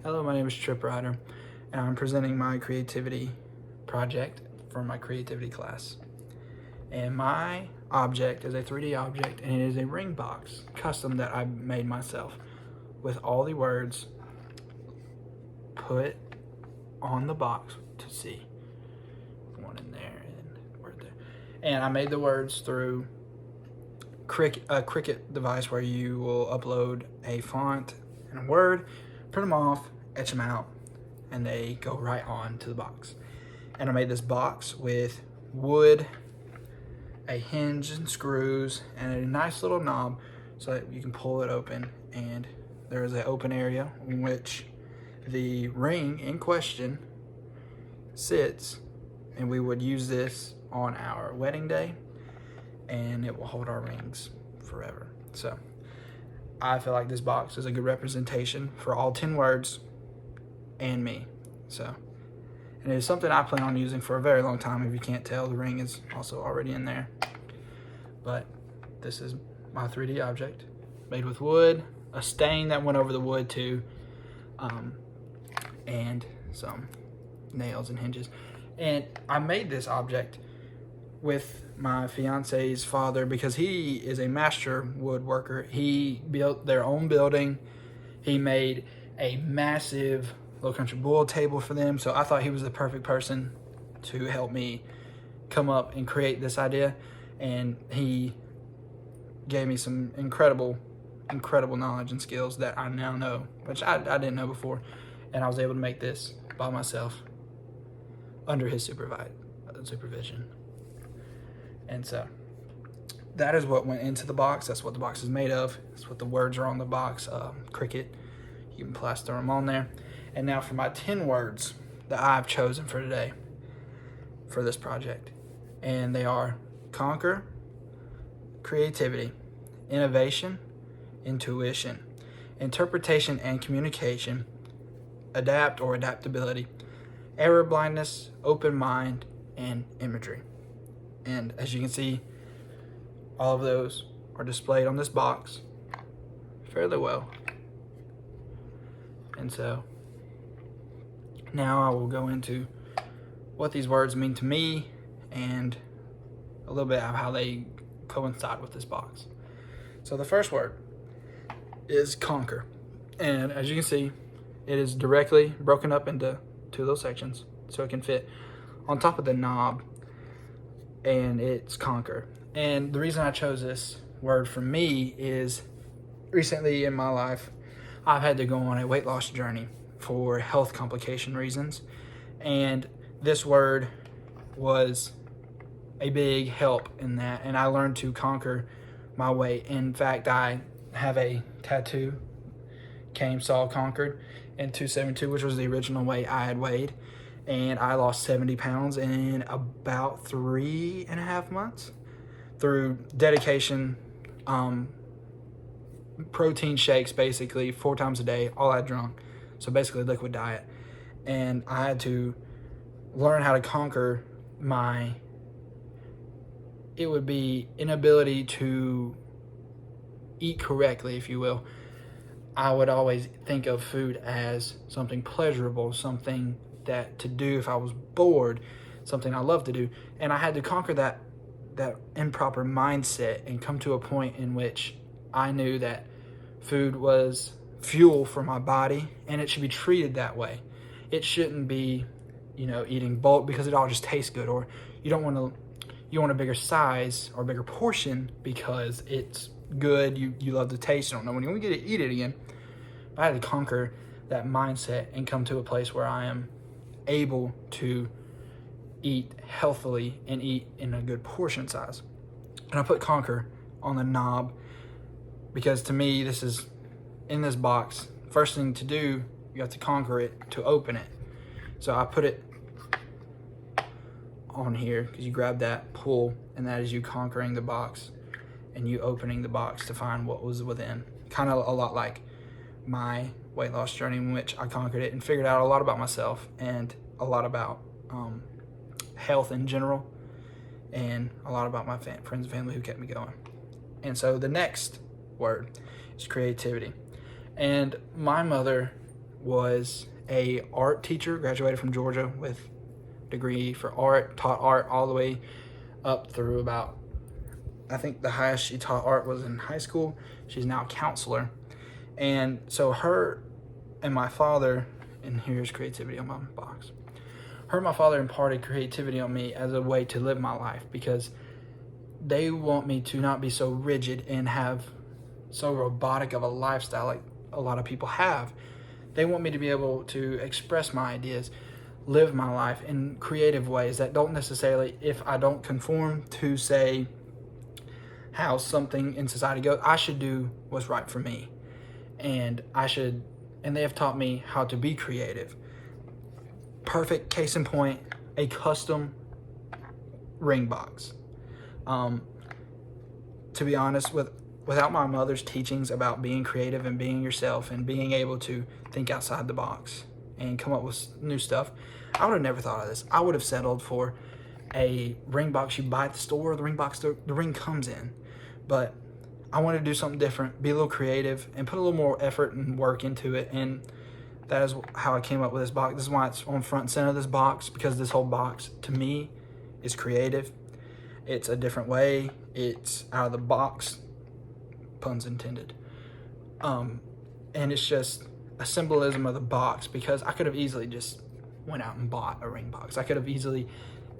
Hello, my name is Trip Ryder, and I'm presenting my creativity project for my creativity class. And my object is a 3D object, and it is a ring box, custom, that I made myself, with all the words put on the box to see. One in there and word there. And I made the words through a Cricut device where you will upload a font and a word, print them off, etch them out, and they go right on to the box. And I made this box with wood, a hinge and screws, and a nice little knob so that you can pull it open. And there is an open area in which the ring in question sits, and we would use this on our wedding day, and it will hold our rings forever. So I feel like this box is a good representation for all 10 words and me. So, and it is something I plan on using for a very long time. If you can't tell, the ring is also already in there. But this is my 3D object made with wood, a stain that went over the wood too, and some nails and hinges. And I made this object with my fiance's father because he is a master woodworker. He built their own building. He made a massive Low Country Bull table for them. So I thought he was the perfect person to help me come up and create this idea. And he gave me some incredible knowledge and skills that I now know, which I didn't know before. And I was able to make this by myself under his supervision. And so that is what went into the box. That's what the box is made of. That's what the words are on the box. Cricut. You can plaster them on there. And now for my 10 words that I've chosen for today for this project. And they are conquer, creativity, innovation, intuition, interpretation and communication, adapt or adaptability, error blindness, open mind, and imagery. And as you can see, all of those are displayed on this box fairly well. And so now I will go into what these words mean to me and a little bit of how they coincide with this box. So the first word is conquer. And as you can see, it is directly broken up into two little sections so it can fit on top of the knob, and it's conquer. And the reason I chose this word for me is recently in my life, I've had to go on a weight loss journey for health complication reasons. And this word was a big help in that. And I learned to conquer my weight. In fact, I have a tattoo, came, saw, conquered, in 272, which was the original weight I had weighed. And I lost 70 pounds in about 3.5 months through dedication, protein shakes, basically 4 times a day, all I drunk. So basically liquid diet. And I had to learn how to conquer my, it would be inability to eat correctly, if you will. I would always think of food as something pleasurable, something that to do if I was bored, something I love to do. And I had to conquer that improper mindset and come to a point in which I knew that food was fuel for my body and it should be treated that way. It shouldn't be, eating bulk because it all just tastes good, or you want a bigger size or bigger portion because it's good, you love the taste, you don't know when you're going to get to eat it again. But I had to conquer that mindset and come to a place where I am able to eat healthily and eat in a good portion size. And I put conquer on the knob because to me, this is in this box. First thing to do, you have to conquer it to open it. So I put it on here because you grab that, pull, and that is you conquering the box and you opening the box to find what was within. Kind of a lot like my weight loss journey, in which I conquered it and figured out a lot about myself and a lot about health in general, and a lot about my friends and family who kept me going. And so the next word is creativity. And my mother was a art teacher, graduated from Georgia with degree for art, taught art all the way up through about, I think the highest she taught art was in high school. She's now a counselor. And so her and my father, and here's creativity on my box. Her and my father imparted creativity on me as a way to live my life, because they want me to not be so rigid and have so robotic of a lifestyle like a lot of people have. They want me to be able to express my ideas, live my life in creative ways that don't necessarily, if I don't conform to, say, how something in society goes, I should do what's right for me. And they have taught me how to be creative. Perfect case in point, a custom ring box. To be honest, without my mother's teachings about being creative and being yourself and being able to think outside the box and come up with new stuff, I would have never thought of this. I would have settled for a ring box you buy at the store, the ring comes in. But I wanted to do something different, be a little creative, and put a little more effort and work into it. And that is how I came up with this box. This is why it's on front and center of this box, because this whole box, to me, is creative. It's a different way. It's out of the box, puns intended. And it's just a symbolism of the box, because I could have easily just went out and bought a ring box. I could have easily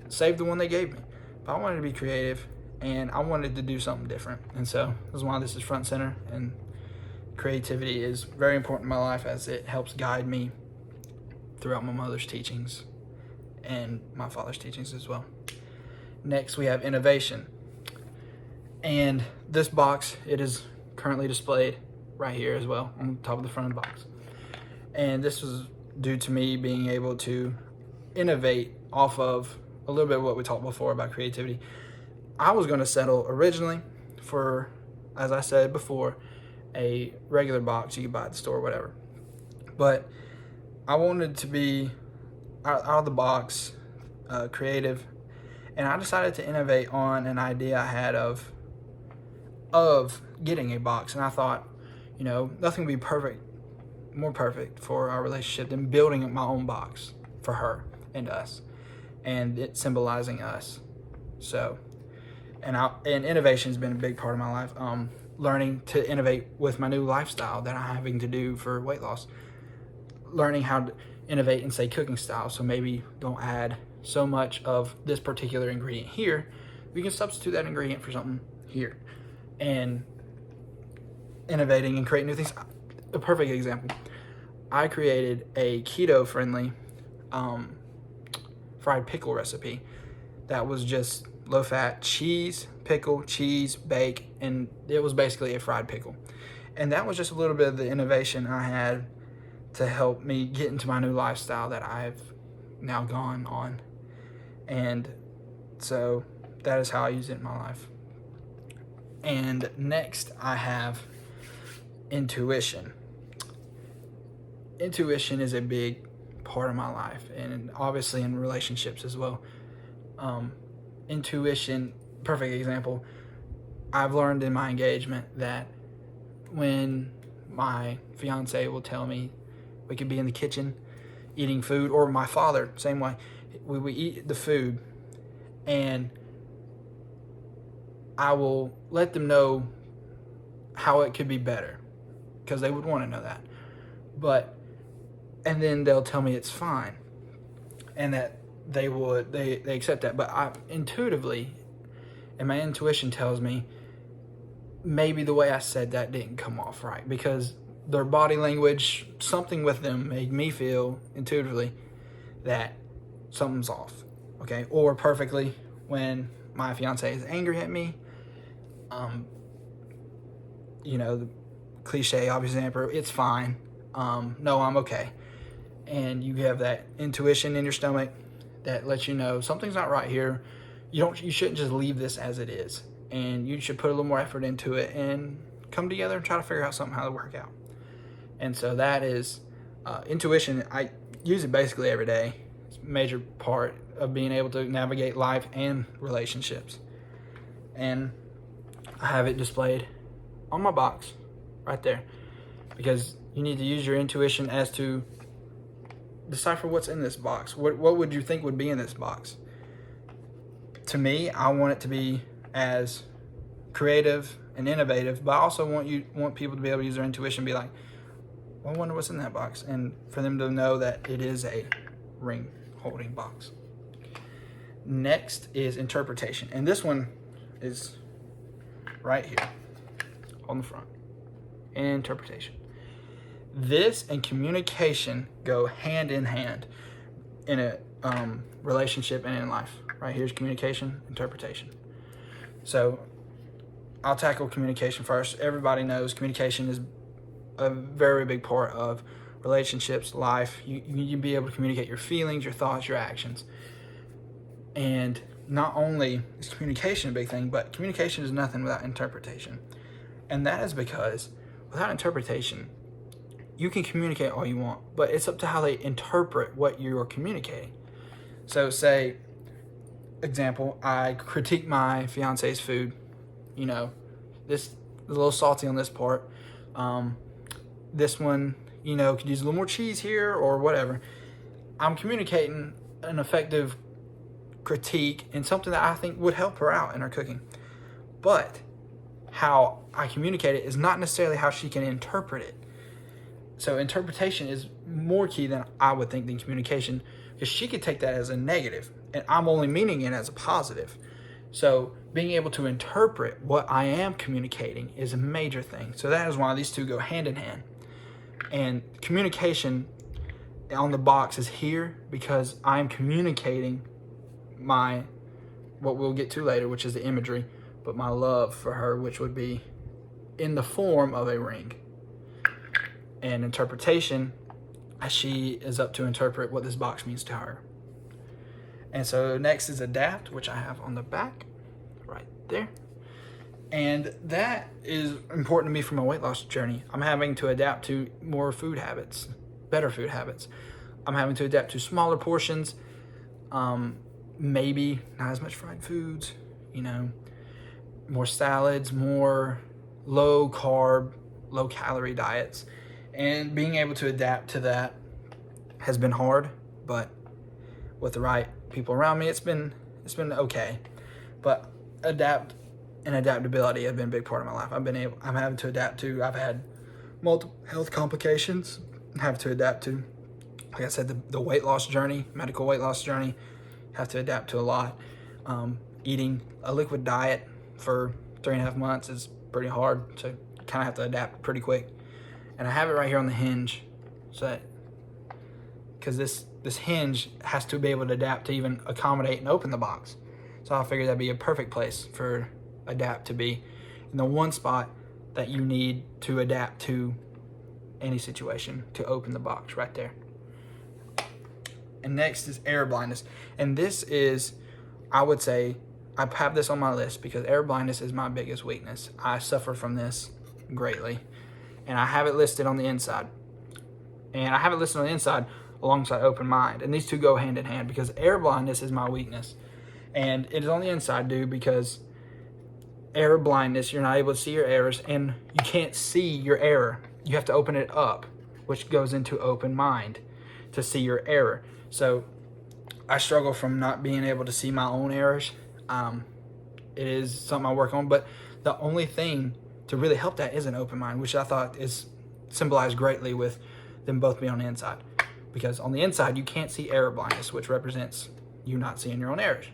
saved the one they gave me. But I wanted to be creative, and I wanted to do something different. And so this is why this is front and center. And creativity is very important in my life, as it helps guide me throughout my mother's teachings and my father's teachings as well. Next, we have innovation. And this box, it is currently displayed right here as well on top of the front of the box. And this was due to me being able to innovate off of a little bit of what we talked before about creativity. I was going to settle originally for, as I said before, a regular box you could buy at the store or whatever. But I wanted to be out of the box, creative, and I decided to innovate on an idea I had of getting a box. And I thought, nothing would be more perfect for our relationship than building my own box for her and us, and it symbolizing us. So, and innovation has been a big part of my life. Learning to innovate with my new lifestyle that I'm having to do for weight loss. Learning how to innovate in, say, cooking style. So maybe don't add so much of this particular ingredient here. We can substitute that ingredient for something here. And innovating and creating new things. A perfect example. I created a keto-friendly fried pickle recipe that was just low-fat cheese, pickle, cheese, bake, and it was basically a fried pickle. And that was just a little bit of the innovation I had to help me get into my new lifestyle that I've now gone on. And so that is how I use it in my life. And next I have intuition. Intuition is a big part of my life, and obviously in relationships as well. Intuition, perfect example. I've learned in my engagement that when my fiance will tell me we could be in the kitchen eating food, or my father, same way, we eat the food, and I will let them know how it could be better, because they would want to know that. And then they'll tell me it's fine, and that they accept that. But I intuitively, and my intuition tells me maybe the way I said that didn't come off right, because their body language, something with them made me feel intuitively that something's off. Okay, or perfectly, when my fiance is angry at me, the cliche obvious answer, it's fine. No, I'm okay. And you have that intuition in your stomach that lets you know something's not right here. You shouldn't just leave this as it is, and you should put a little more effort into it and come together and try to figure out something how to work out. And so that is intuition. I use it basically every day. It's a major part of being able to navigate life and relationships. And I have it displayed on my box right there, because You need to use your intuition as to decipher what's in this box. What would you think would be in this box? To me, I want it to be as creative and innovative, but I also want people to be able to use their intuition and be like, well, I wonder what's in that box, and for them to know that it is a ring holding box. Next is interpretation, and this one is right here on the front. Interpretation. This and communication go hand in hand in a relationship and in life. Right here's communication, interpretation. So I'll tackle communication first. Everybody knows communication is a very big part of relationships, life. You need to be able to communicate your feelings, your thoughts, your actions. And not only is communication a big thing, but communication is nothing without interpretation. And that is because without interpretation, you can communicate all you want, but it's up to how they interpret what you're communicating. So say, example, I critique my fiance's food. You know, this is a little salty on this part. This one, you know, could use a little more cheese here or whatever. I'm communicating an effective critique and something that I think would help her out in her cooking. But how I communicate it is not necessarily how she can interpret it. So interpretation is more key than I would think than communication, because she could take that as a negative and I'm only meaning it as a positive. So being able to interpret what I am communicating is a major thing. So that is why these two go hand in hand. And communication on the box is here because I'm communicating what we'll get to later, which is the imagery, but my love for her, which would be in the form of a ring. And interpretation, as she is up to interpret what this box means to her. And so next is adapt, which I have on the back right there. And that is important to me for my weight loss journey. I'm having to adapt to more food habits, better food habits. I'm having to adapt to smaller portions, maybe not as much fried foods, you know, more salads, more low carb, low calorie diets. And being able to adapt to that has been hard, but with the right people around me, it's been okay. But adaptability have been a big part of my life. I'm having to adapt to. I've had multiple health complications. Have to adapt to. Like I said, the weight loss journey, medical weight loss journey, have to adapt to a lot. Eating a liquid diet for 3.5 months is pretty hard, so you kind of have to adapt pretty quick. And I have it right here on the hinge, so that because this hinge has to be able to adapt to even accommodate and open the box. So I figured that'd be a perfect place for adapt to be, in the one spot that you need to adapt to any situation to open the box right there. And next is air blindness. And this is, I would say, I have this on my list because air blindness is my biggest weakness. I suffer from this greatly. And I have it listed on the inside. And I have it listed on the inside alongside open mind. And these two go hand in hand because air blindness is my weakness. And it is on the inside, dude, because air blindness, you're not able to see your errors and you can't see your error. You have to open it up, which goes into open mind to see your error. So I struggle from not being able to see my own errors. It is something I work on, but the only thing to really help that is an open mind, which I thought is symbolized greatly with them both being on the inside. Because on the inside, you can't see error blindness, which represents you not seeing your own errors.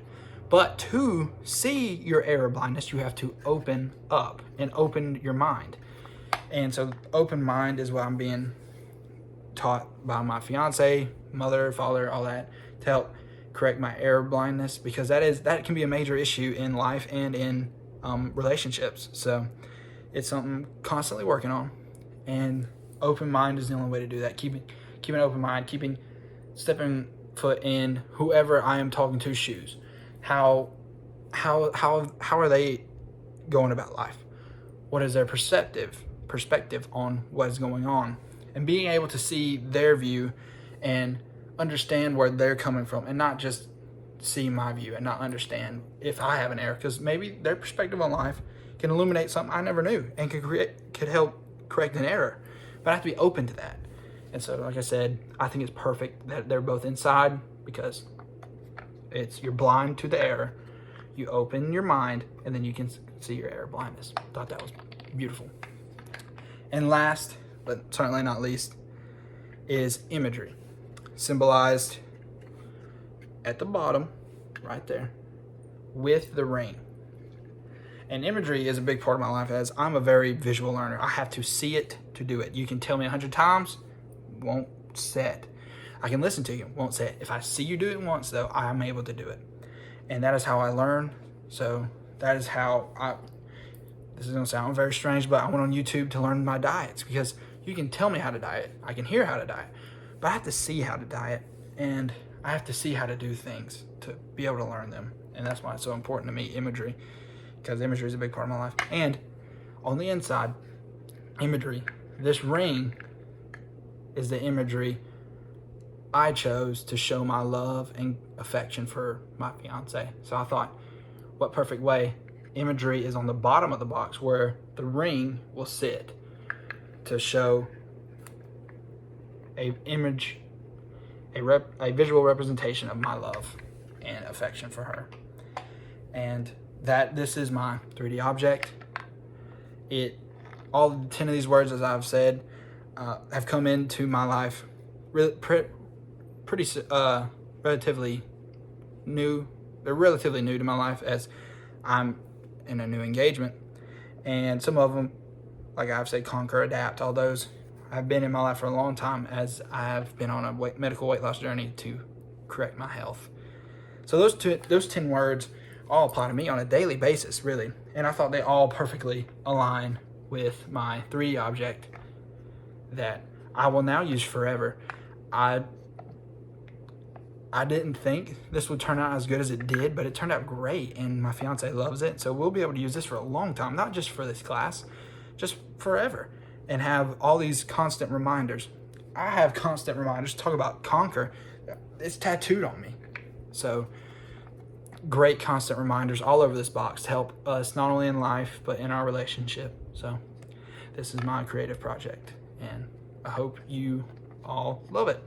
But to see your error blindness, you have to open up and open your mind. And so open mind is what I'm being taught by my fiance, mother, father, all that, to help correct my error blindness, because that can be a major issue in life and in relationships. So it's something I'm constantly working on, and open mind is the only way to do that. Keeping an open mind, stepping foot in whoever I am talking to's shoes. How are they going about life? What is their perspective on what is going on? And being able to see their view and understand where they're coming from, and not just see my view and not understand if I have an error, because maybe their perspective on life can illuminate something I never knew and could help correct an error. but I have to be open to that. And so, like I said, I think it's perfect that they're both inside, because you're blind to the error. You open your mind, and then you can see your error blindness. Thought that was beautiful. And last, but certainly not least, is imagery, symbolized at the bottom, right there, with the ring. And imagery is a big part of my life, as I'm a very visual learner. I have to see it to do it. You can tell me 100 times, won't say it. I can listen to you, won't say it. If I see you do it once, though, I'm able to do it. And that is how I learn. So that is how this is going to sound very strange, but I went on YouTube to learn my diets, because you can tell me how to diet. I can hear how to diet, but I have to see how to diet, and I have to see how to do things to be able to learn them. And that's why it's so important to me, imagery, because imagery is a big part of my life. And on the inside, imagery, this ring is the imagery I chose to show my love and affection for my fiance. So I thought, what perfect way. Imagery is on the bottom of the box where the ring will sit, to show a visual representation of my love and affection for her. And this is my 3D object. All 10 of these words, as I've said, have come into my life relatively new. They're relatively new to my life, as I'm in a new engagement. And some of them, like I've said, conquer, adapt, all those have been in my life for a long time, as I have been on a medical weight loss journey to correct my health. So those 10 words all apply to me on a daily basis, really. And I thought they all perfectly align with my 3D object that I will now use forever. I didn't think this would turn out as good as it did, but it turned out great, and my fiance loves it. So we'll be able to use this for a long time, not just for this class, just forever, and have all these constant reminders. I have constant reminders. Talk about conquer. It's tattooed on me. So great constant reminders all over this box to help us not only in life, but in our relationship. So this is my creative project, and I hope you all love it.